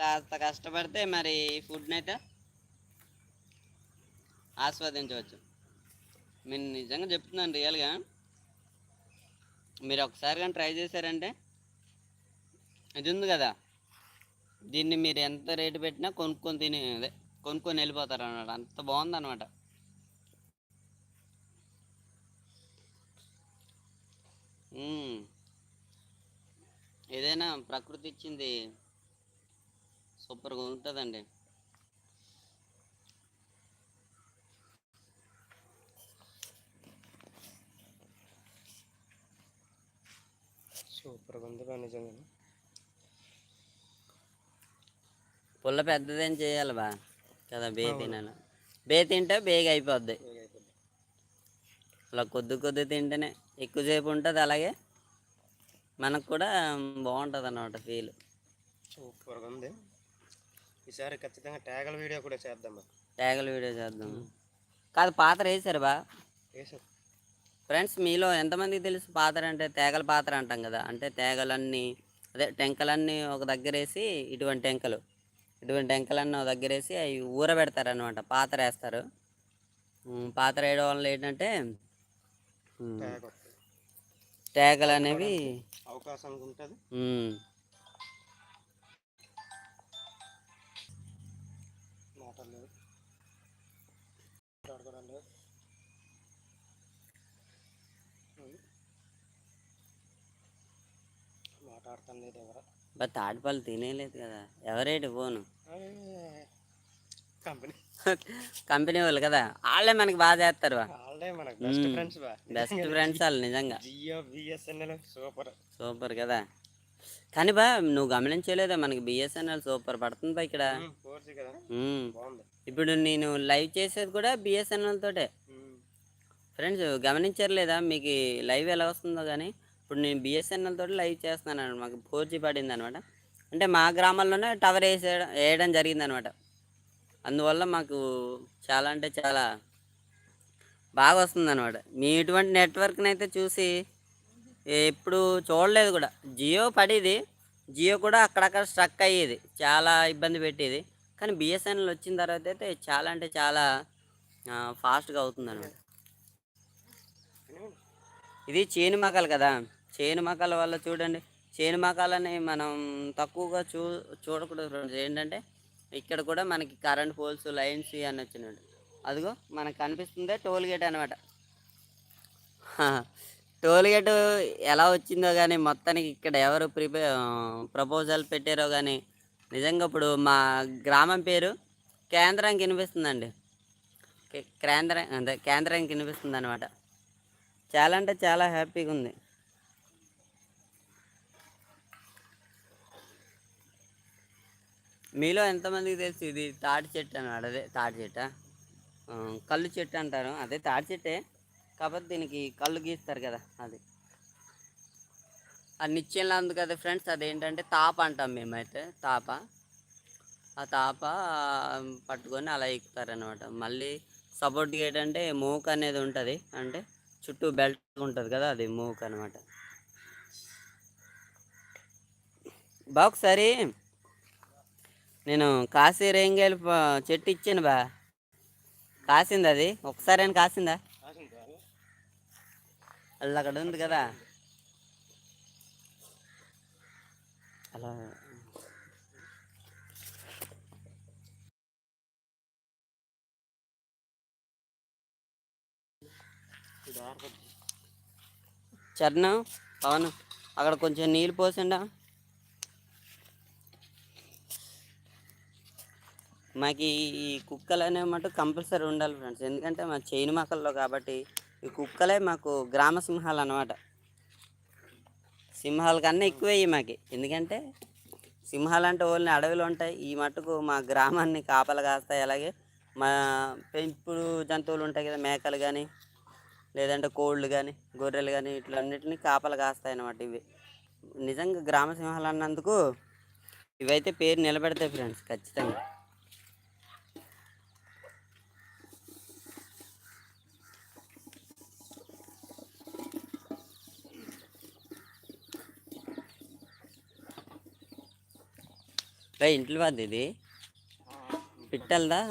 కాస్త కష్టపడితే మరి ఫుడ్ని అయితే ఆస్వాదించవచ్చు. నేను నిజంగా చెప్తున్నాను రియల్గా. మీరు ఒకసారి కానీ ట్రై చేశారంటే, ఇది ఉంది కదా, దీన్ని మీరు ఎంత రేటు పెట్టినా కొనుక్కొని వెళ్ళిపోతారు అన్నమాట. అంత బాగుందన్నమాట. ఏదైనా ప్రకృతి ఇచ్చింది సూపర్గా ఉంటుందండి. సూపర్గా ఉంది నిజంగా. పుల్ల పెద్దదేం చేయాలి బా కదా, బే తినాలి. బే తింటే బేగ అయిపోద్ది. అలా కొద్ది తింటేనే ఎక్కువసేపు ఉంటుంది. అలాగే మనకు కూడా బాగుంటుంది అన్నమాట ఫీల్. సూపర్గా ఉంది. ఈసారి ఖచ్చితంగా ట్యాగల వీడియో కూడా చేద్దాం. ట్యాగల వీడియో చేద్దాం. కాదు, పాత్ర వేసారు బా. వేసారు ఫ్రెండ్స్, మీలో ఎంతమందికి తెలుసు పాత్ర అంటే? తేగల పాత్ర అంటాం కదా, అంటే తేగలన్నీ, అదే టెంకలన్నీ ఒక దగ్గర వేసి, ఇటువంటి టెంకలన్నీ ఒక దగ్గర వేసి అవి ఊరబెడతారనమాట. పాత్ర వేస్తారు. పాత్ర వేయడం వల్ల ఏంటంటే తేగలు అనేవి అవకాశం ఉంటుంది. తాటిపళ్ళు తినేలేదు కదా, ఎవరేటి ఫోను కంపెనీ వాళ్ళు కదా, వాళ్ళే మనకి బాగా చేస్తారు. బెస్ట్ ఫ్రెండ్స్ వాళ్ళు నిజంగా. సూపర్ కదా. కానీ బా, నువ్వు గమనించలేదా, మనకి బిఎస్ఎన్ఎల్ సూపర్ పడుతుంది బా ఇక్కడ. ఇప్పుడు నేను లైవ్ చేసేది కూడా బిఎస్ఎన్ఎల్ తోటే. ఫ్రెండ్స్, గమనించారు లేదా మీకు లైవ్ ఎలా వస్తుందో? కానీ ఇప్పుడు నేను బిఎస్ఎన్ఎల్ తోటి లైవ్ చేస్తున్నాను. మాకు 4G పడింది అనమాట. అంటే మా గ్రామాల్లోనే టవర్ వేయడం జరిగింది అనమాట. అందువల్ల మాకు చాలా అంటే చాలా బాగా వస్తుంది అనమాట. మీ ఇటువంటి నెట్వర్క్ని అయితే చూసి ఎప్పుడు చూడలేదు కూడా. జియో పడేది, జియో కూడా అక్కడక్కడ స్ట్రక్ అయ్యేది, చాలా ఇబ్బంది పెట్టేది. కానీ బిఎస్ఎన్ఎల్ వచ్చిన తర్వాత అయితే చాలా అంటే చాలా ఫాస్ట్గా అవుతుంది అనమాట. ఇది చేను మకాలు కదా, చేను మకాల వల్ల చూడండి, చేను మకాలని మనం తక్కువగా చూడకూడదు. ఏంటంటే ఇక్కడ కూడా మనకి కరెంట్ పోల్స్, లైన్స్ అని వచ్చినాడు. అదిగో మనకు కనిపిస్తుందే టోల్ గేట్ అనమాట. టోల్ గేట్ ఎలా వచ్చిందో కానీ, మొత్తానికి ఇక్కడ ఎవరు ప్రపోజల్ పెట్టారో కానీ, నిజంగా ఇప్పుడు మా గ్రామం పేరు కేంద్రానికి వినిపిస్తుందండి. కేంద్రానికి వినిపిస్తుంది అనమాట. చాలా అంటే చాలా హ్యాపీగా ఉంది. మీలో ఎంతమందికి తెలుసు ఇది తాటి చెట్టు అన్నాడు? అదే తాటి చెట్టు, కళ్ళు చెట్టు అంటారు. అదే తాటి చెట్టే, కాకపోతే దీనికి కళ్ళు గీస్తారు కదా, అది నిత్యంలో ఉంది కదా ఫ్రెండ్స్. అదేంటంటే తాప అంటాం మేమైతే, తాప. ఆ తాప పట్టుకొని అలా ఎక్కుతారనమాట. మళ్ళీ సపోర్ట్ గేట్ అంటే మూక్ అనేది ఉంటుంది, అంటే చుట్టూ బెల్ట్ ఉంటుంది కదా, అది మూక్ అనమాట. బా ఒకసారి నేను కాశీ రేంగాయలు చెట్టు ఇచ్చాను బా, కాసింది అది ఒకసారి అని కాసిందా? అలా అక్కడ ఉంది కదా, అలా చరణం, పవన్ అక్కడ కొంచెం నీళ్ళు పోసిండా. మాకు ఈ కుక్కలు అనేవి మటు కంపల్సరీ ఉండాలి ఫ్రెండ్స్. ఎందుకంటే మా చేను మొక్కల్లో కాబట్టి ఈ కుక్కలే మాకు గ్రామ సింహాలు అన్నమాట. సింహాల కన్నా ఎక్కువే మాకు. ఎందుకంటే సింహాలు అంటే ఓన్లీ అడవిలో ఉంటాయి, ఈ మట్టుకు మా గ్రామాన్ని కాపలు కాస్తాయి. అలాగే మా పెంపుడు జంతువులు ఉంటాయి కదా, మేకలు కానీ, లేదంటే కోళ్ళు కానీ, గొర్రెలు కానీ, ఇట్లన్నిటిని కాపలు కాస్తాయి అన్నమాట. ఇవి నిజంగా గ్రామ సింహాలు అన్నందుకు ఇవైతే పేరు నిలబెడతాయి ఫ్రెండ్స్, ఖచ్చితంగా. ఇంట్లో వద్ద ఇది పిట్టలదా